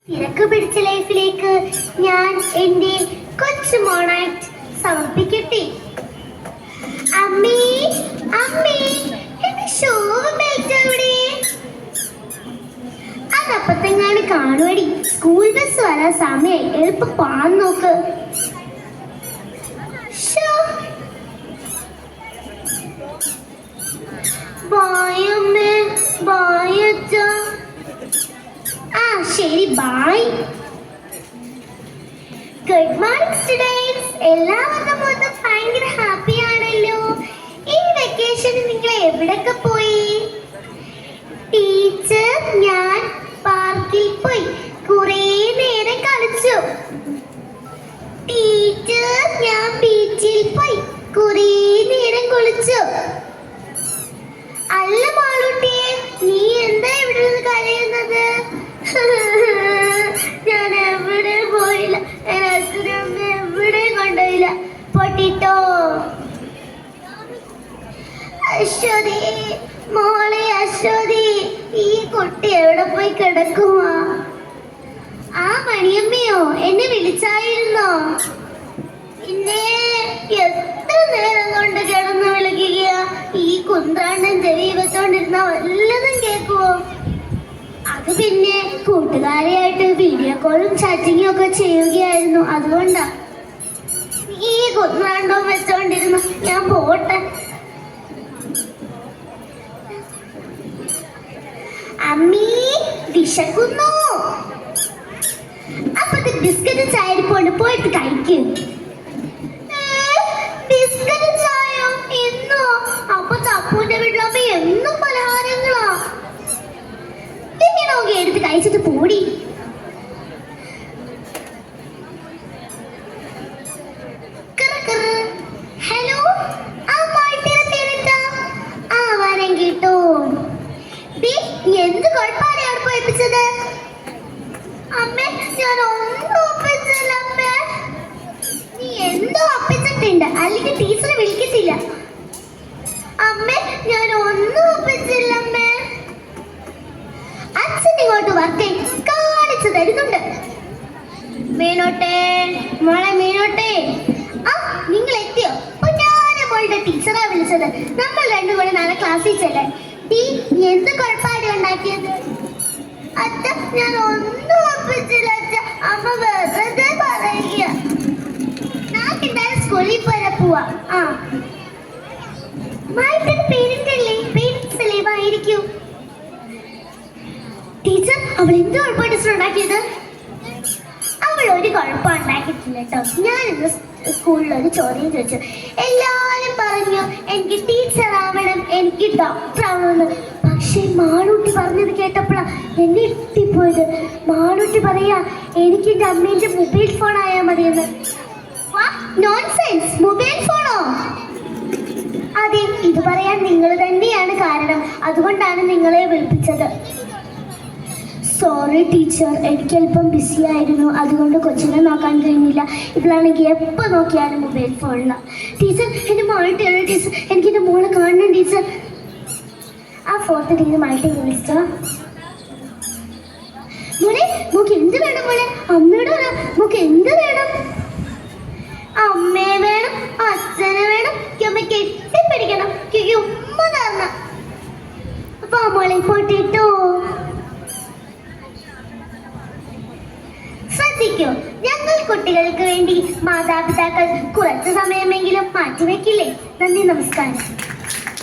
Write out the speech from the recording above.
തിരക്ക് പിടിച്ച ലൈഫിലേക്ക് ഞാൻ എന്റെ കൊച്ചു മോണാക്ട് സമർപ്പിക്കട്ടെ. അമ്മേ അമ്മേ, എന്റെ ഷൂ ബെൽറ്റ് എവിടെ? അതപ്പത്തെങ്ങാണ് കാണുവടി. സ്കൂൾ ബസ് വരാൻ സമയായി, എളുപ്പം പാൻ നോക്ക്. ബായ് അമ്മേ, ബായ് അച്ഛാ. ശരി, ബൈ. Good morning students. എല്ലാവർക്കും ഒന്ന് ഭയങ്കര ഹാപ്പി ആണല്ലോ. ഈ വെക്കേഷന് നിങ്ങൾ എവിടൊക്കെ പോയി? ടീച്ചർ, ഞാൻ പാർക്കിൽ പോയി കുറേ നേരം കളിച്ചു. ടീച്ചർ, ഞാൻ ബീച്ചിൽ പോയി കുറേ നേരം കുളിച്ചു. അല്ല മാളൂട്ടിയെ, നീ എന്താ ഇവിടെ നിന്ന് കരയുന്നത്? ഞാൻ എവിടെ പോയില്ല, അച്ഛനമ്മ എവിടെയും കൊണ്ടുപോയില്ല. പൊട്ടിട്ടോ അശ്വതി, മോളെ അശ്വതി, ഈ കുട്ടി എവിടെ പോയി കിടക്കുവാ? ആ മണിയമ്മയോ എന്നെ വിളിച്ചായിരുന്നോ? പിന്നെ എത്ര നേരം കൊണ്ട് കിടന്ന് വിളിക്കുക? ഈ കുന്ത്രാണ്ടൻ ചെവി വെച്ചോണ്ടിരുന്ന വല്ലതും കേക്കുവോ? അത് പിന്നെ കൂട്ടുകാരെയായിട്ട് വീഡിയോ കോളും ചാറ്റിങ്ങും ഒക്കെ ചെയ്യുകയായിരുന്നു, അതുകൊണ്ടാ. ഈ കുന്ത്രാണ്ടവും വെച്ചോണ്ടിരുന്നു. ഞാൻ പോട്ടെ. അമ്മീ, വിശക്കുന്നു. അപ്പൊ ബിസ്ക്കറ്റ് ചായരിപ്പോണ്ട് പോയിട്ട് കഴിക്കും. ബിസ്ക്കറ്റ് ചായോ? എന്നോ? അപ്പൊ തപ്പൂന്റെ വീട്ടിലമ്മ എന്നും പലഹാരങ്ങളാ. എങ്ങനെയൊക്കെ എടുത്ത് കഴിച്ചിട്ട് പോടി. ഹലോ, ആ മാറ്റിയ പേരെന്താ? ആ, വരം കേട്ടോ. എന്ത് കുഴപ്പമാണ് അവിടെ പോയിപ്പിച്ചത്? അമ്മേ, ഞാൻ ഒന്നും ഒപ്പിച്ചില്ല അമ്മേ. നീ എന്തോ ഒപ്പിച്ചിട്ടുണ്ട്, അല്ലെങ്കിൽ ടീച്ചറെ വിളിക്കത്തില്ല. അമ്മേ, ഞാൻ ഒന്നും ഒപ്പിച്ചില്ല അമ്മേ. അച്ഛൻ ഇങ്ങോട്ട് വർക്ക് കാണിച്ചു തരുന്നുണ്ട്. മീനോട്ടെ, മോളെ മീനോട്ടെ. ആ, നിങ്ങൾ എത്തിയോ? ഞാൻ മോളുടെ ടീച്ചറാ വിളിച്ചത്. നമ്മൾ രണ്ടുകൂടെ നാളെ ക്ലാസ്സിൽ ചെല്ലാൻ. എന്ത് കുഴപ്പമാണ് ഉണ്ടാക്കിയത്? അച്ഛ, ഞാൻ ഒന്നും ഒപ്പിച്ചില്ല അച്ഛ. അമ്മ വെറുതെ പറയുക. ഞാൻ എന്തായാലും സ്കൂളിൽ പോലെ പോവാ. ആ, മായിട്ടൊരു പേരന്റ് അല്ലേ? പേരന്റ്സ് അല്ലേ? ആയിരിക്കും. ടീച്ചർ, അവൾ എന്ത് കുഴപ്പമാണ് ടീച്ചർ ഉണ്ടാക്കിയത്? അവൾ ഒരു കുഴപ്പം ഉണ്ടാക്കിയിട്ടില്ല കേട്ടോ. ഞാൻ ഇന്ന് സ്കൂളിൽ ഒരു ചോദ്യം ചോദിച്ചു. എല്ലാവരും പറഞ്ഞു എനിക്ക് ടീച്ചർ ആവണം, എനിക്ക് ഡോക്ടർ ആവണമെന്ന്. പക്ഷെ മാളൂട്ടി പറഞ്ഞത് കേട്ടപ്പോഴാ എന്നെ എത്തിപ്പോയത്. മാളൂട്ടി പറയാ എനിക്ക് എൻ്റെ അമ്മേൻ്റെ മൊബൈൽ ഫോൺ ആയാൽ മതിയെന്ന്. നോൺസെൻസ്, മൊബൈൽ ഫോണോ? അതെ, ഇത് പറയാൻ നിങ്ങൾ തന്നെയാണ് കാരണം. അതുകൊണ്ടാണ് നിങ്ങളെ വിളിപ്പിച്ചത്. സോറി ടീച്ചർ, എനിക്കല്പം ബിസി ആയിരുന്നു, അതുകൊണ്ട് കൊച്ചിനെ നോക്കാൻ കഴിഞ്ഞില്ല. ഇതിലാണെങ്കിൽ എപ്പോൾ നോക്കിയാലും മൊബൈൽ ഫോണിലാണ്. ടീച്ചർ, എൻ്റെ മോളിട്ടാണ് ടീച്ചർ, എനിക്ക് എൻ്റെ മോളെ കാണണം ടീച്ചർ. ആ ഫോട്ടോ ടീച്ചർ മാറ്റി വിളിച്ചോ. മോളെ, മോക്ക് എന്ത് വേണം മോളെ? അമ്മയോട് പറ, മോക്ക് എന്ത് വേണം? അമ്മയെ വേണം, അച്ഛനെ വേണം, അമ്മ കെട്ടിപ്പിടിക്കണം, ഉമ്മ തരണം. അപ്പൊ മോളെ പൊട്ടിട്ടോ. ശ്രദ്ധിക്കൂ, ഞങ്ങൾ കുട്ടികൾക്ക് വേണ്ടി മാതാപിതാക്കൾ കുറച്ചു സമയമെങ്കിലും മാറ്റിവെക്കില്ലേ? നന്ദി, നമസ്കാരം.